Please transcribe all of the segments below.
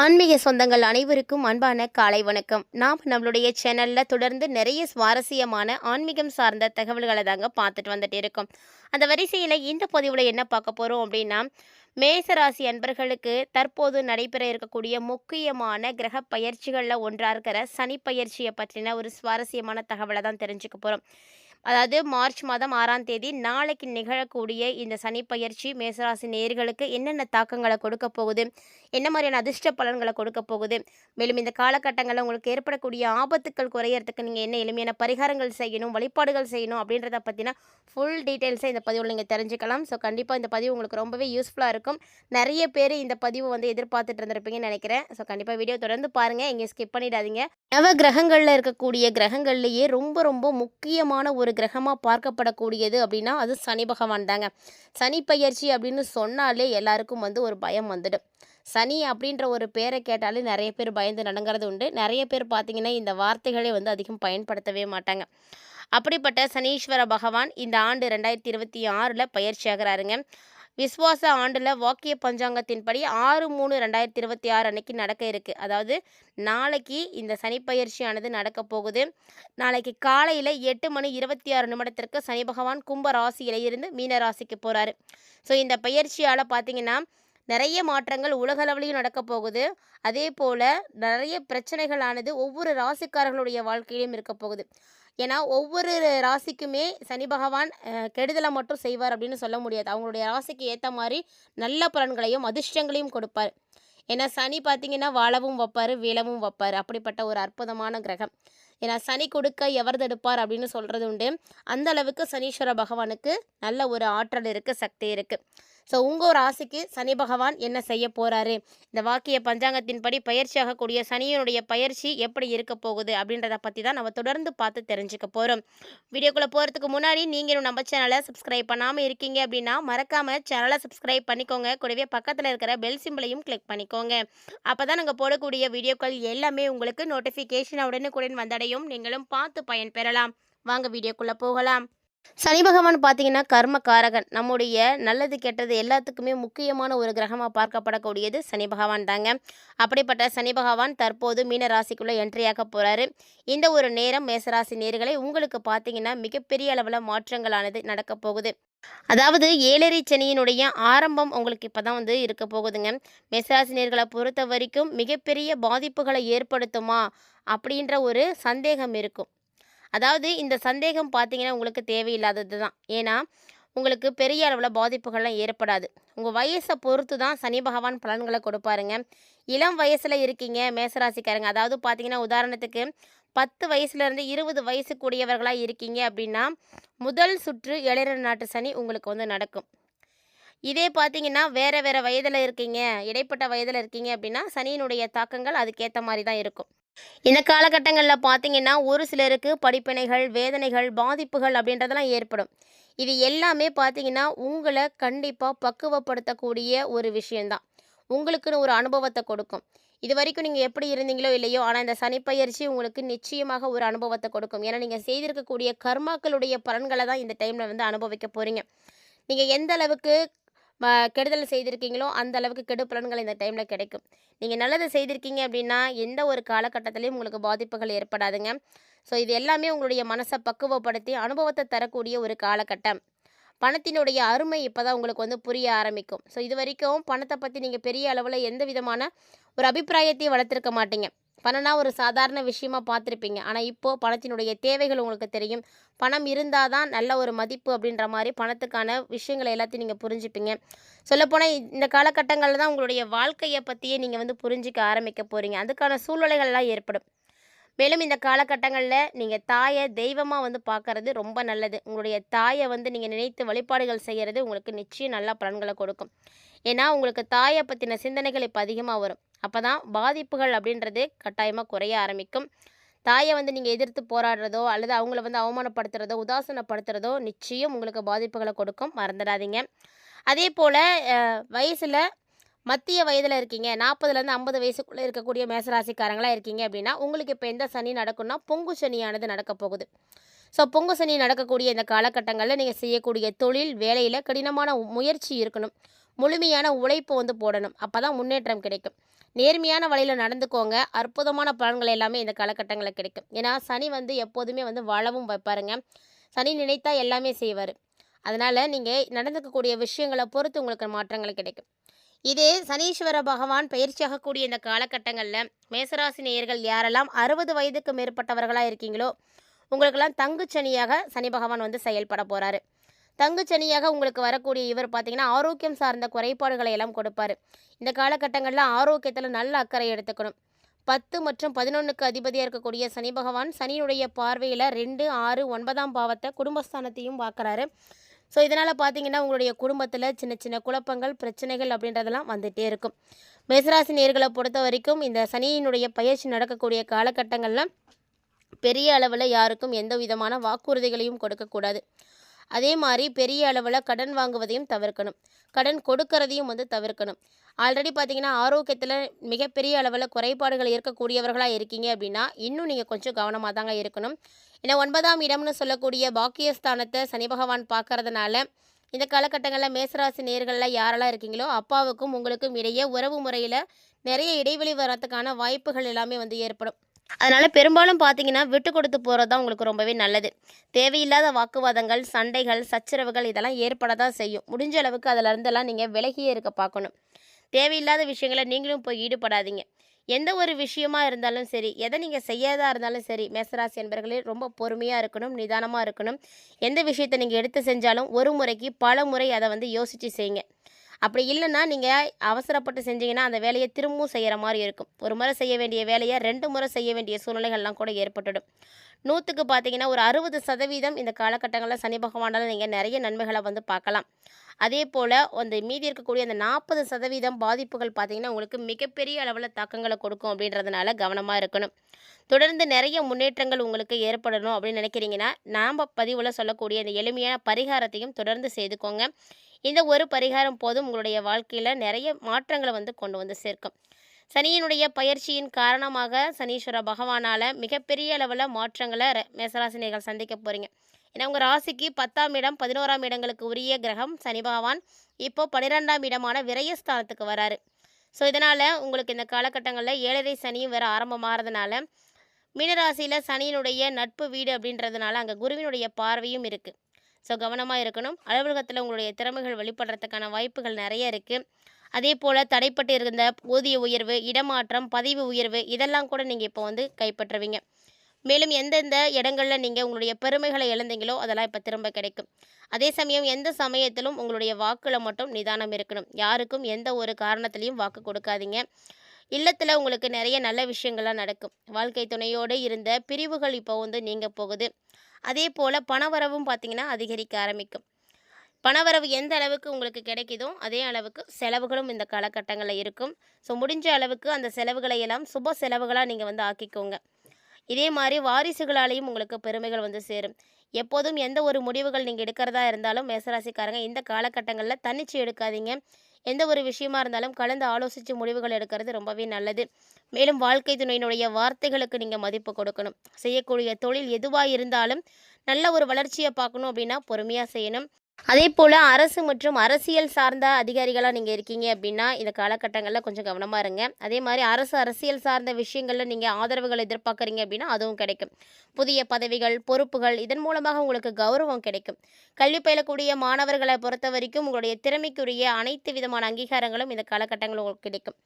ஆன்மீக சொந்தங்கள் அனைவருக்கும் அன்பான காலை வணக்கம். நாம் நம்மளுடைய சேனலில் தொடர்ந்து நிறைய சுவாரஸ்யமான ஆன்மீகம் சார்ந்த தகவல்களை தாங்க பார்த்துட்டு வந்துட்டு இருக்கோம். அந்த வரிசையில் இந்த பதிவில் என்ன பார்க்க போகிறோம் அப்படின்னா, மேசராசி அன்பர்களுக்கு தற்போது நடைபெற இருக்கக்கூடிய முக்கியமான கிரக பயிற்சிகளில் ஒன்றாக இருக்கிற சனி பயிற்சியை பற்றின ஒரு சுவாரஸ்யமான தகவலை தான் தெரிஞ்சுக்க போகிறோம். அதாவது மார்ச் மாதம் 6ஆம் தேதி நாளைக்கு நிகழக்கூடிய இந்த சனி பயிற்சி மேசராசி நேயர்களுக்கு என்னென்ன தாக்கங்களை கொடுக்க போகுது, என்ன மாதிரியான அதிர்ஷ்ட பலன்களை கொடுக்க போகுது, மேலும் இந்த காலகட்டங்களில் உங்களுக்கு ஏற்படக்கூடிய ஆபத்துக்கள் குறையறதுக்கு நீங்கள் என்ன எளிமையான பரிகாரங்கள் செய்யணும், வழிபாடுகள் செய்யணும் அப்படின்றத பற்றின ஃபுல் டீட்டெயில்ஸை இந்த பதிவில் நீங்கள் தெரிஞ்சுக்கலாம். ஸோ கண்டிப்பாக இந்த பதிவு உங்களுக்கு ரொம்பவே யூஸ்ஃபுல்லாக இருக்கும். நிறைய பேர் இந்த பதிவு எதிர்பார்த்துட்டு இருந்திருப்பீங்கன்னு நினைக்கிறேன். ஸோ கண்டிப்பாக வீடியோ தொடர்ந்து பாருங்கள், எங்கேயும் ஸ்கிப் பண்ணிடாதீங்க. நவ கிரகங்களில் இருக்கக்கூடிய கிரகங்கள்லேயே ரொம்ப ரொம்ப முக்கியமான ஒரு கிரகமாக பார்க்கப்படக்கூடியது அப்படின்னா அது சனி பகவான் தாங்க. சனி பயிற்சி அப்படின்னு சொன்னாலே எல்லாருக்கும் ஒரு பயம் வந்துடும். சனி அப்படின்ற ஒரு பேரை கேட்டாலே நிறைய பேர் பயந்து நடுங்கிறது உண்டு. நிறைய பேர் பார்த்தீங்கன்னா இந்த வார்த்தைகளே அதிகம் பயன்படுத்தவே மாட்டாங்க. அப்படிப்பட்ட சனீஸ்வர பகவான் இந்த ஆண்டு 2026 பயிற்சி ஆகிறாருங்க. விஸ்வாச ஆண்டில் வாக்கிய பஞ்சாங்கத்தின்படி 6/3/2026 அன்னைக்கு நடக்க இருக்குது. அதாவது நாளைக்கு இந்த சனிப்பயிற்சியானது நடக்க போகுது. நாளைக்கு காலையில் 8:26 சனி பகவான் கும்ப ராசியில இருந்து மீன ராசிக்கு போகிறாரு. ஸோ இந்த பயிற்சியால் பார்த்தீங்கன்னா நிறைய மாற்றங்கள் உலகளவிலையும் நடக்க போகுது. அதே போல் நிறைய பிரச்சனைகளானது ஒவ்வொரு ராசிக்காரர்களுடைய வாழ்க்கையிலும் இருக்க போகுது. ஏன்னா ஒவ்வொரு ராசிக்குமே சனி பகவான் கெடுதலை மட்டும் செய்வார் அப்படின்னு சொல்ல முடியாது. அவங்களுடைய ராசிக்கு ஏற்ற மாதிரி நல்ல பலன்களையும் அதிர்ஷ்டங்களையும் கொடுப்பார். ஏன்னா சனி பார்த்திங்கன்னா வாழவும் வைப்பார், வீழவும் வைப்பார். அப்படிப்பட்ட ஒரு அற்புதமான கிரகம். ஏன்னா சனி கொடுக்க எவர் தடுப்பார் அப்படின்னு சொல்கிறது உண்டு. அந்த அளவுக்கு சனீஸ்வர பகவானுக்கு நல்ல ஒரு ஆற்றல் இருக்குது, சக்தி இருக்குது. ஸோ உங்கள் ராசிக்கு சனி பகவான் என்ன செய்ய போகிறாரு, இந்த வாக்கிய பஞ்சாங்கத்தின்படி பயிற்சியாகக்கூடிய சனியினுடைய பயிற்சி எப்படி இருக்க போகுது அப்படின்றத பற்றி தான் நம்ம தொடர்ந்து பார்த்து தெரிஞ்சுக்க போகிறோம். வீடியோக்குள்ளே போகிறதுக்கு முன்னாடி நீங்கள் நம்ம சேனலை சப்ஸ்கிரைப் பண்ணாமல் இருக்கீங்க அப்படின்னா மறக்காமல் சேனலை சப்ஸ்கிரைப் பண்ணிக்கோங்க. கூடவே பக்கத்தில் இருக்கிற பெல் சிம்பிளையும் கிளிக் பண்ணிக்கோங்க. அப்போ தான் நாங்கள் போடக்கூடிய வீடியோக்கள் எல்லாமே உங்களுக்கு நோட்டிஃபிகேஷன் உடனுக்குடன் வந்தடையும். நீங்களும் பார்த்து பயன்பெறலாம். வாங்க வீடியோக்குள்ளே போகலாம். சனி பகவான் பார்த்தீங்கன்னா கர்மகாரகன். நம்முடைய நல்லது கெட்டது எல்லாத்துக்குமே முக்கியமான ஒரு கிரகமாக பார்க்கப்படக்கூடியது சனி பகவான் தாங்க. அப்படிப்பட்ட சனி பகவான் தற்போது மீன ராசிக்குள்ளே என்ட்ரியாக போகிறாரு. இந்த ஒரு நேரம் மேசராசி நேர்களை உங்களுக்கு பார்த்தீங்கன்னா மிகப்பெரிய அளவில் மாற்றங்களானது நடக்க போகுது. அதாவது 7.5 சனியினுடைய ஆரம்பம் உங்களுக்கு இப்போ தான் இருக்க போகுதுங்க. மேசராசி நேர்களை பொறுத்த வரைக்கும் மிகப்பெரிய பாதிப்புகளை ஏற்படுத்துமா அப்படின்ற ஒரு சந்தேகம் இருக்கும். அதாவது இந்த சந்தேகம் பார்த்தீங்கன்னா உங்களுக்கு தேவையில்லாதது தான். ஏன்னா உங்களுக்கு பெரிய அளவில் பாதிப்புகள்லாம் ஏற்படாது. உங்கள் வயசை பொறுத்து தான் சனி பகவான் பலன்களை கொடுப்பாருங்க. இளம் வயசில் இருக்கீங்க மேசராசிக்காரங்க, அதாவது பார்த்தீங்கன்னா உதாரணத்துக்கு 10 வயசுலேருந்து 20 வயசுக்குரியவர்களாக இருக்கீங்க அப்படின்னா முதல் சுற்று இளையர் நாட்டு சனி உங்களுக்கு நடக்கும். இதே பார்த்தீங்கன்னா வேறு வேறு வயதில் இருக்கீங்க, இடைப்பட்ட வயதில் இருக்கீங்க அப்படின்னா சனியினுடைய தாக்கங்கள் அதுக்கேற்ற மாதிரி தான் இருக்கும். இந்த காலகட்டங்களில் பார்த்தீங்கன்னா ஒரு சிலருக்கு படிப்பினைகள், வேதனைகள், பாதிப்புகள் அப்படின்றதெல்லாம் ஏற்படும். இது எல்லாமே பார்த்தீங்கன்னா உங்களை கண்டிப்பாக பக்குவப்படுத்தக்கூடிய ஒரு விஷயந்தான். உங்களுக்குன்னு ஒரு அனுபவத்தை கொடுக்கும். இது வரைக்கும் நீங்கள் எப்படி இருந்தீங்களோ இல்லையோ, ஆனால் இந்த சனிப்பயிற்சி உங்களுக்கு நிச்சயமாக ஒரு அனுபவத்தை கொடுக்கும். ஏன்னா நீங்கள் செய்திருக்கக்கூடிய கர்மாக்களுடைய பலன்களை தான் இந்த டைமில் அனுபவிக்க போகிறீங்க. நீங்கள் எந்த அளவுக்கு கெடுதல் செய்திருக்கீங்களோ அந்த அளவுக்கு கெடு பலன்கள் இந்த டைமில் கிடைக்கும். நீங்கள் நல்லது செய்திருக்கீங்க அப்படின்னா எந்த ஒரு காலகட்டத்திலையும் உங்களுக்கு பாதிப்புகள் ஏற்படாதுங்க. ஸோ இது எல்லாமே உங்களுடைய மனசை பக்குவப்படுத்தி அனுபவத்தை தரக்கூடிய ஒரு காலகட்டம். பணத்தினுடைய அருமை இப்போ தான் உங்களுக்கு புரிய ஆரம்பிக்கும். ஸோ இது வரைக்கும் பணத்தை பற்றி நீங்கள் பெரிய அளவில் எந்த விதமான ஒரு அபிப்பிராயத்தையும் வளர்த்துருக்க மாட்டீங்க. பணம்னா ஒரு சாதாரண விஷயமா பார்த்துருப்பீங்க. ஆனால் இப்போது பணத்தினுடைய தேவைகள் உங்களுக்கு தெரியும். பணம் இருந்தால் தான் நல்ல ஒரு மதிப்பு அப்படின்ற மாதிரி பணத்துக்கான விஷயங்களை எல்லாத்தையும் நீங்கள் புரிஞ்சுப்பீங்க. சொல்லப்போனால் இந்த காலகட்டங்களில் தான் உங்களுடைய வாழ்க்கையை பற்றியே நீங்கள் புரிஞ்சிக்க ஆரம்பிக்க போகிறீங்க. அதுக்கான சூழ்நிலைகள்லாம் ஏற்படும். மேலும் இந்த காலகட்டங்களில் நீங்கள் தாயை தெய்வமாக பார்க்கறது ரொம்ப நல்லது. உங்களுடைய தாயை நீங்கள் நினைத்து வழிபாடுகள் செய்கிறது உங்களுக்கு நிச்சயம் நல்ல பலன்களை கொடுக்கும். ஏன்னா உங்களுக்கு தாயை பற்றின சிந்தனைகள் இப்போ அதிகமாக வரும். அப்போ தான் பாதிப்புகள் அப்படின்றது கட்டாயமாக குறைய ஆரம்பிக்கும். தாயை நீங்கள் எதிர்த்து போராடுறதோ அல்லது அவங்கள அவமானப்படுத்துகிறதோ உதாசனப்படுத்துகிறதோ நிச்சயம் உங்களுக்கு பாதிப்புகளை கொடுக்கும், மறந்துடாதீங்க. அதே போல் வயசில் மத்திய வயதில் இருக்கீங்க, 40லேருந்து 50 வயசுக்குள்ளே இருக்கக்கூடிய மேசராசிக்காரங்களாக இருக்கீங்க அப்படின்னா உங்களுக்கு இப்போ எந்த சனி நடக்கும்னா பொங்கு சனியானது நடக்க போகுது. ஸோ பொங்கு சனி நடக்கக்கூடிய இந்த காலகட்டங்களில் நீங்கள் செய்யக்கூடிய தொழில் வேலையில் கடினமான முயற்சி இருக்கணும். முழுமையான உழைப்பு போடணும். அப்போ தான் முன்னேற்றம் கிடைக்கும். நேர்மையான வழியில் நடந்துக்கோங்க. அற்புதமான பலன்கள் எல்லாமே இந்த காலகட்டங்களில் கிடைக்கும். ஏன்னா சனி வந்து எப்போதுமே வந்து வாழவும் வைப்பாருங்க. சனி நினைத்தா எல்லாமே செய்வார். அதனால் நீங்கள் நடந்துக்கக்கூடிய விஷயங்களை பொறுத்து உங்களுக்கு மாற்றங்கள் கிடைக்கும். இதே சனீஸ்வர பகவான் பயிற்சியாகக்கூடிய இந்த காலகட்டங்களில் மேசராசி நேயர்கள் யாரெல்லாம் 60 வயதுக்கு மேற்பட்டவர்களாக இருக்கீங்களோ உங்களுக்கெல்லாம் தங்குச்சனியாக சனி பகவான் வந்து செயல்பட போகிறாரு. தங்குச்சனியாக உங்களுக்கு வரக்கூடிய இவர் பார்த்தீங்கன்னா ஆரோக்கியம் சார்ந்த குறைபாடுகளை எல்லாம் கொடுப்பாரு. இந்த காலகட்டங்களில் ஆரோக்கியத்தில் நல்ல அக்கறை எடுத்துக்கணும். 10 மற்றும் 11க்கு அதிபதியாக இருக்கக்கூடிய சனி பகவான் சனியுடைய பார்வையில் 2, 6, 9ஆம் பாவத்தை குடும்பஸ்தானத்தையும் பார்க்குறாரு. ஸோ இதனால் பார்த்தீங்கன்னா உங்களுடைய குடும்பத்தில் சின்ன சின்ன குழப்பங்கள் பிரச்சனைகள் அப்படின்றதெல்லாம் வந்துகிட்டே இருக்கும். மேசராசி நேயர்களை பொறுத்த வரைக்கும் இந்த சனியினுடைய பயிற்சி நடக்கக்கூடிய காலகட்டங்களில் பெரிய அளவில் யாருக்கும் எந்த விதமான வாக்குறுதிகளையும் கொடுக்கக்கூடாது. அதே மாதிரி பெரிய அளவில் கடன் வாங்குவதையும் தவிர்க்கணும். கடன் கொடுக்கறதையும் வந்து தவிர்க்கணும். ஆல்ரெடி பார்த்தீங்கன்னா ஆரோக்கியத்தில் மிகப்பெரிய அளவில் குறைபாடுகள் இருக்கக்கூடியவர்களாக இருக்கீங்க அப்படின்னா இன்னும் நீங்கள் கொஞ்சம் கவனமாக தாங்க இருக்கணும். ஏன்னா 9ஆம் இடம்னு சொல்லக்கூடிய பாக்கியஸ்தானத்தை சனி பகவான் பார்க்கறதுனால இந்த காலகட்டங்களில் மேசராசி நேயர்களில் யாரெல்லாம் இருக்கீங்களோ அப்பாவுக்கும் உங்களுக்கும் இடையே உறவு முறையில் நிறைய இடைவெளி வரத்துக்கான வாய்ப்புகள் எல்லாமே வந்து ஏற்படும். அதனால் பெரும்பாலும் பார்த்தீங்கன்னா விட்டு கொடுத்து போகிறது தான் உங்களுக்கு ரொம்பவே நல்லது. தேவையில்லாத வாக்குவாதங்கள், சண்டைகள், சச்சரவுகள் இதெல்லாம் ஏற்பட தான் செய்யும். முடிஞ்ச அளவுக்கு அதிலருந்தெல்லாம் நீங்கள் விலகியே இருக்க பார்க்கணும். தேவையில்லாத விஷயங்களை நீங்களும் போய் ஈடுபடாதீங்க. எந்த ஒரு விஷயமா இருந்தாலும் சரி, எதை நீங்கள் செய்யாதா இருந்தாலும் சரி, மேசராசி என்பர்களே ரொம்ப பொறுமையாக இருக்கணும், நிதானமாக இருக்கணும். எந்த விஷயத்தை நீங்கள் எடுத்து செஞ்சாலும் ஒரு முறைக்கு பல முறை அதை வந்து யோசித்து செய்யுங்க. அப்படி இல்லைன்னா நீங்கள் அவசரப்பட்டு செஞ்சீங்கன்னா அந்த வேலையை திரும்பவும் செய்கிற மாதிரி இருக்கும். ஒரு முறை செய்ய வேண்டிய வேலையை 2 முறை செய்ய வேண்டிய சூழ்நிலைகள்லாம் கூட ஏற்பட்டுடும். 100க்கு பார்த்தீங்கன்னா ஒரு 60% இந்த காலகட்டங்களில் சனி பகவானால் நீங்கள் நிறைய நன்மைகளை வந்து பார்க்கலாம். அதே போல் அந்த மீதி இருக்கக்கூடிய அந்த 40% பாதிப்புகள் பார்த்தீங்கன்னா உங்களுக்கு மிகப்பெரிய அளவில் தாக்கங்களை கொடுக்கும். அப்படின்றதுனால கவனமாக இருக்கணும். தொடர்ந்து நிறைய முன்னேற்றங்கள் உங்களுக்கு ஏற்படணும் அப்படின்னு நினைக்கிறீங்கன்னா நாம் பதிவில் சொல்லக்கூடிய இந்த எளிமையான பரிகாரத்தையும் தொடர்ந்து செய்துக்கோங்க. இந்த ஒரு பரிகாரம் போதும் உங்களுடைய வாழ்க்கையில் நிறைய மாற்றங்களை வந்து கொண்டு வந்து சேர்க்கும். சனியினுடைய பயிற்சியின் காரணமாக சனீஸ்வர பகவானால் மிகப்பெரிய அளவில் மாற்றங்களை மேசராசினியர்கள் சந்திக்க போகிறீங்க. ஏன்னா உங்கள் ராசிக்கு 10ஆம் இடம் 11ஆம் இடங்களுக்கு உரிய கிரகம் சனி பகவான் இப்போ 12ஆம் இடமான விரயஸ்தானத்துக்கு வராரு. ஸோ இதனால் உங்களுக்கு இந்த காலகட்டங்களில் 7.5 சனியும் வேறு ஆரம்பமாகிறதுனால மீனராசியில் சனியினுடைய நட்பு வீடு அப்படின்றதுனால அங்கே குருவினுடைய பார்வையும் இருக்குது. ஸோ கவனமாக இருக்கணும். அலுவலகத்தில் உங்களுடைய திறமைகள் வெளிப்படுறதுக்கான வாய்ப்புகள் நிறைய இருக்குது. அதே போல் தடைப்பட்டு இருந்த ஊதிய உயர்வு, இடமாற்றம், பதவி உயர்வு இதெல்லாம் கூட நீங்கள் இப்போ வந்து கைப்பற்றுவீங்க. மேலும் எந்தெந்த இடங்களில் நீங்கள் உங்களுடைய பெருமைகளை இழந்தீங்களோ அதெல்லாம் இப்போ திரும்ப கிடைக்கும். அதே சமயம் எந்த சமயத்திலும் உங்களுடைய வாக்கில் மட்டும் நிதானம் இருக்கணும். யாருக்கும் எந்த ஒரு காரணத்திலையும் வாக்கு கொடுக்காதீங்க. இல்லத்தில் உங்களுக்கு நிறைய நல்ல விஷயங்கள்லாம் நடக்கும். வாழ்க்கை துணையோடு இருந்த பிரிவுகள் இப்போ வந்து நீங்க போகுது. அதே போல் பணவரவும் பார்த்திங்கன்னா அதிகரிக்க ஆரம்பிக்கும். பணவரவு எந்த அளவுக்கு உங்களுக்கு கிடைக்குதோ அதே அளவுக்கு செலவுகளும் இந்த காலகட்டங்களில் இருக்கும். ஸோ முடிஞ்ச அளவுக்கு அந்த செலவுகளை எல்லாம் சுப செலவுகளாக நீங்கள் வந்து ஆக்கிக்கோங்க. இதே மாதிரி வாரிசுகளாலேயும் உங்களுக்கு பெருமைகள் வந்து சேரும். எப்போதும் எந்த ஒரு முடிவுகள் நீங்கள் எடுக்கிறதா இருந்தாலும் மேசராசிக்காரங்க இந்த காலகட்டங்களில் தன்னிச்சு எடுக்காதீங்க. எந்த ஒரு விஷயமா இருந்தாலும் கலந்து ஆலோசித்து முடிவுகள் எடுக்கிறது ரொம்பவே நல்லது. மேலும் வாழ்க்கை துணையினுடைய வார்த்தைகளுக்கு நீங்கள் மதிப்பு கொடுக்கணும். செய்யக்கூடிய தொழில் எதுவாக இருந்தாலும் நல்ல ஒரு வளர்ச்சியை பார்க்கணும் அப்படின்னா பொறுமையாக செய்யணும். அதே போல் அரசு மற்றும் அரசியல் சார்ந்த அதிகாரிகளாக நீங்கள் இருக்கீங்க அப்படின்னா இந்த காலகட்டங்களில் கொஞ்சம் கவனமாக இருங்க. அதே மாதிரி அரசியல் சார்ந்த விஷயங்களில் நீங்கள் ஆதரவுகள் எதிர்பார்க்குறீங்க அப்படின்னா அதுவும் கிடைக்கும். புதிய பதவிகள், பொறுப்புகள் இதன் மூலமாக உங்களுக்கு கௌரவம் கிடைக்கும். கல்வி பயிலக்கூடிய மாணவர்களை பொறுத்த வரைக்கும் உங்களுடைய திறமைக்குரிய அனைத்து விதமான அங்கீகாரங்களும் இந்த காலகட்டங்களில் உங்களுக்கு கிடைக்கும்.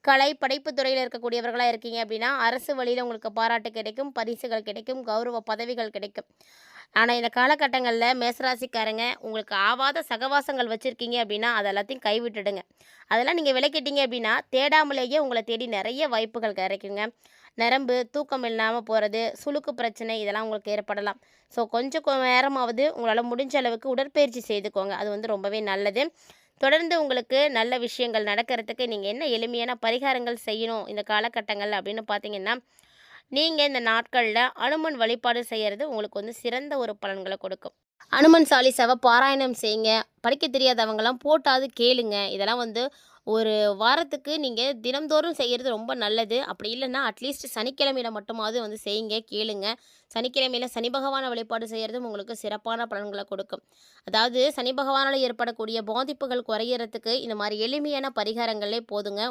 கலை படைப்பு துறையில் இருக்கக்கூடியவர்களாக இருக்கீங்க அப்படின்னா அரசு வழியில் உங்களுக்கு பாராட்டு கிடைக்கும், பரிசுகள் கிடைக்கும், கௌரவ பதவிகள் கிடைக்கும். ஆனால் இந்த காலகட்டங்களில் மேசராசிக்காரங்க உங்களுக்கு ஆவாத சகவாசங்கள் வச்சுருக்கீங்க அப்படின்னா அது எல்லாத்தையும் கைவிட்டுடுங்க. அதெல்லாம் நீங்கள் விலக்கிட்டீங்க அப்படின்னா தேடாமலேயே உங்களை தேடி நிறைய வாய்ப்புகள் கிடைக்குங்க. நரம்பு தூக்கம் இல்லாமல் போகிறது, சுளுக்கு பிரச்சனை இதெல்லாம் உங்களுக்கு ஏற்படலாம். ஸோ கொஞ்சம் நேரமாவது உங்களால் முடிஞ்ச அளவுக்கு உடற்பயிற்சி செய்துக்கோங்க. அது வந்து ரொம்பவே நல்லது. தொடர்ந்து உங்களுக்கு நல்ல விஷயங்கள் நடக்கிறதுக்கு நீங்கள் என்ன எளிமையான பரிகாரங்கள் செய்யணும் இந்த காலகட்டங்கள் அப்படின்னு பார்த்தீங்கன்னா நீங்கள் இந்த நாட்களில் அனுமன் வழிபாடு செய்கிறது உங்களுக்கு வந்து சிறந்த ஒரு பலன்களை கொடுக்கும். அனுமன் சாலிசாவை பாராயணம் செய்யுங்க. படிக்க தெரியாதவங்களாம் போட்டாவது கேளுங்க. இதெல்லாம் வந்து ஒரு வாரத்துக்கு நீங்கள் தினம்தோறும் செய்கிறது ரொம்ப நல்லது. அப்படி இல்லைன்னா அட்லீஸ்ட் சனிக்கிழமையில் மட்டுமாவது வந்து செய்யுங்க, கேளுங்க. சனிக்கிழமையில் சனி பகவானை வழிபாடு செய்கிறதும் உங்களுக்கு சிறப்பான பலன்களை கொடுக்கும். அதாவது சனி பகவானால் ஏற்படக்கூடிய பாதிப்புகள் குறையிறதுக்கு இந்த மாதிரி எளிமையான பரிகாரங்களே போதுங்க.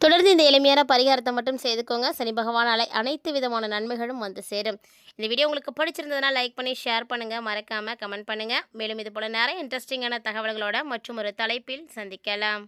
தொடர்ந்து இந்த எளிமையான பரிகாரத்தை மட்டும் செய்துக்கோங்க. சனி பகவானால அனைத்து விதமான நன்மைகளும் வந்து சேரும். இந்த வீடியோ உங்களுக்கு பிடிச்சிருந்ததுன்னா லைக் பண்ணி ஷேர் பண்ணுங்க. மறக்காம கமெண்ட் பண்ணுங்க. மேலும் இது போல நிறைய இன்ட்ரெஸ்டிங்கான தகவல்களோட மற்றும் ஒரு தலைப்பில் சந்திக்கலாம்.